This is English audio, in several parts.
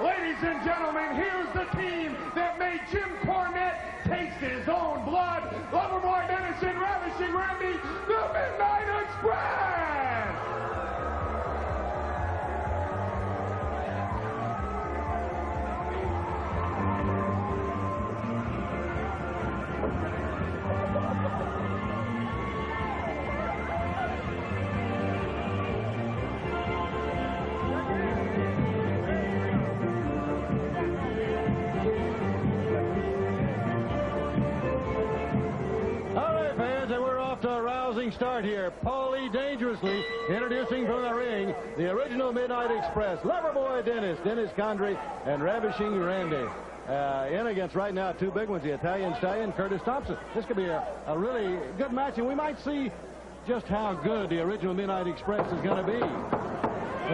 Ladies and gentlemen, here's the team that made Jim Cornette taste his own blood. Loverboy Dennis and Ravishing Randy, the Midnight Express! Start here. Paulie Dangerously introducing from the ring the original Midnight Express, Loverboy Dennis, Dennis Condrey, and Ravishing Randy. In against right now two big ones, the Italian Stallion, Curtis Thompson. This could be a really good match, and we might see just how good the original Midnight Express is going to be.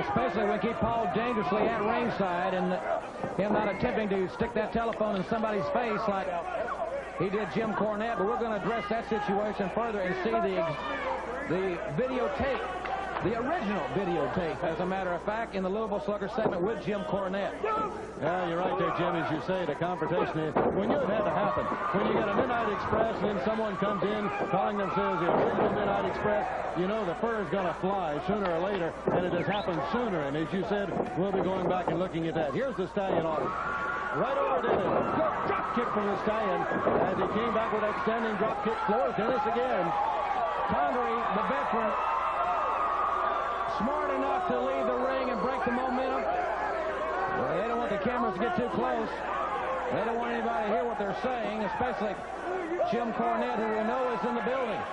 Especially when keep Paul Dangerously at ringside and him not attempting to stick that telephone in somebody's face like he did Jim Cornette. But we're going to address that situation further and see the videotape, the original videotape, as a matter of fact, in the Louisville Slugger segment with Jim Cornette. Yeah, you're right there, Jim, as you say, the confrontation. We knew it had to happen. When you get a Midnight Express and then someone comes in calling themselves the original Midnight Express, you know the fur is going to fly sooner or later, and it has happened sooner. And as you said, we'll be going back and looking at that. Here's the Stallion on it. Right over Dennis. Good drop kick from the Stallion as he came back with that standing drop kick. Floors Dennis again. Condrey, the veteran, smart enough to leave the ring and break the momentum. Well, they don't want the cameras to get too close. They don't want anybody to hear what they're saying, especially Jim Cornette, who we know is in the building.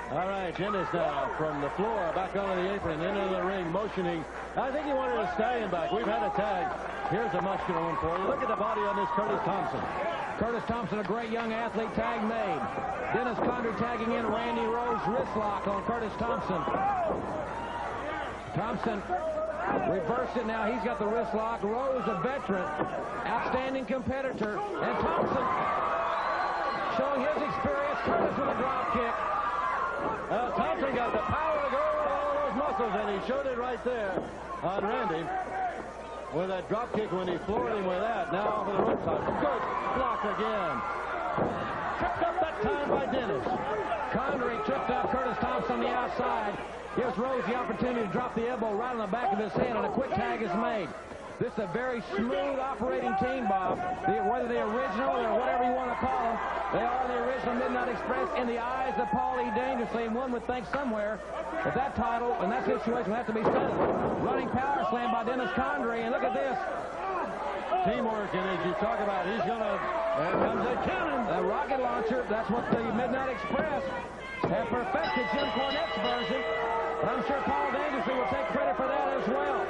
All right, Dennis now from the floor back onto the apron, into the ring, motioning. I think he wanted a Stallion back. We've had a tag. Here's a muscular one for you. Look at the body on this Curtis Thompson. Curtis Thompson, a great young athlete, tag made. Dennis Condrey tagging in Randy Rose wrist lock on Curtis Thompson. Thompson reversed it now. He's got the wrist lock. Rose, a veteran, outstanding competitor. And Thompson showing his experience. Curtis with a drop kick. Thompson got the power to go with all those muscles, and he showed it right there on Randy with that drop kick when he floored him with that. Now off of the ropes. Good block again. Tripped up that time by Dennis. Condrey tripped up Curtis Thompson on the outside. Gives Rose the opportunity to drop the elbow right on the back of his head, and a quick tag is made. This is a very smooth operating team, Bob. Whether they're original or whatever you want to call them, they are the original Midnight Express in the eyes of Paulie Dangerously, and one would think somewhere that that title and that situation would have to be settled. Running power slam by Dennis Condrey, and look at this. Teamwork, and as you talk about, he's going to, there comes a cannon. The rocket launcher, that's what the Midnight Express have perfected Jim Cornette's version. But I'm sure Paul Dangerously will take credit for that as well.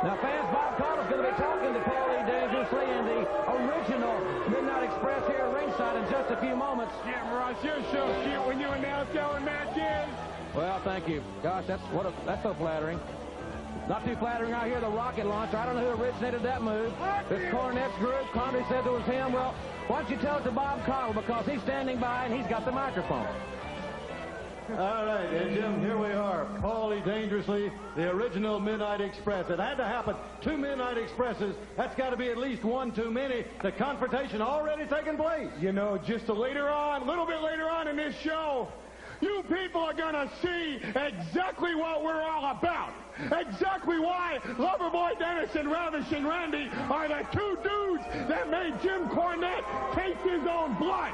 Now, fans, Bob Caudle's going to be talking to Paulie Dangerously and the original Midnight Express here at ringside in just a few moments. Yeah, Ross, you're so cute when you announce our matches. Well, thank you. Gosh, that's so flattering. Not too flattering out here, the rocket launcher. I don't know who originated that move. It's Cornette's group. Condrey said it was him. Well, why don't you tell it to Bob Caudle, because he's standing by and he's got the microphone. All right, and Jim, here we are. Paulie Dangerously, the original Midnight Express. It had to happen. Two Midnight Expresses. That's got to be at least one too many. The confrontation already taking place. You know, just a little bit later on in this show, you people are going to see exactly what we're all about. Exactly why Loverboy Dennis and Ravishing Randy are the two dudes that made Jim Cornette taste his own blood.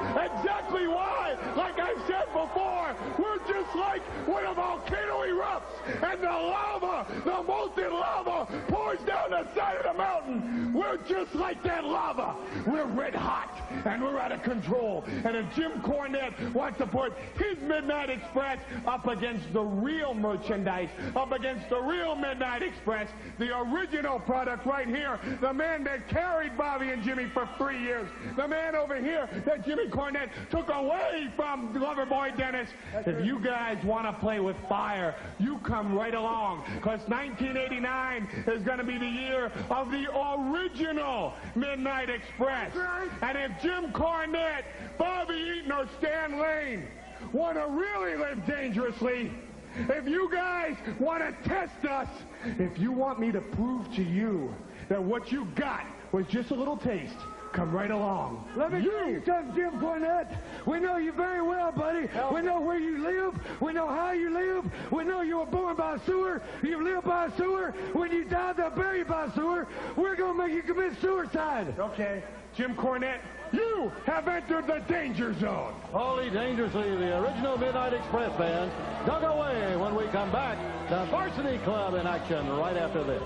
Exactly why, like I said before, we're just like when a volcano erupts and the lava, the molten lava, pours down the side of the mountain. We're just like that lava. We're red hot and we're out of control. And if Jim Cornette wants to put his Midnight Express up against the real merchandise, up against the real Midnight Express, the original product right here, the man that carried Bobby and Jimmy for 3 years, the man over here that Jimmy Cornette took away from Loverboy Dennis. If you guys want to play with fire, you come right along, because 1989 is going to be the year of the original Midnight Express. And if Jim Cornette, Bobby Eaton, or Stan Lane want to really live dangerously, If you guys want to test us, if you want me to prove to you that what you got was just a little taste, come right along. Let me tell you something, Jim Cornette. We know you very well, buddy. We know where you live. We know how you live. We know you were born by a sewer. You live by a sewer. When you die, they'll bury you by a sewer. We're going to make you commit suicide. Okay, Jim Cornette, you have entered the danger zone. Holy dangerously, the original Midnight Express band dug away when we come back. The Varsity Club in action right after this.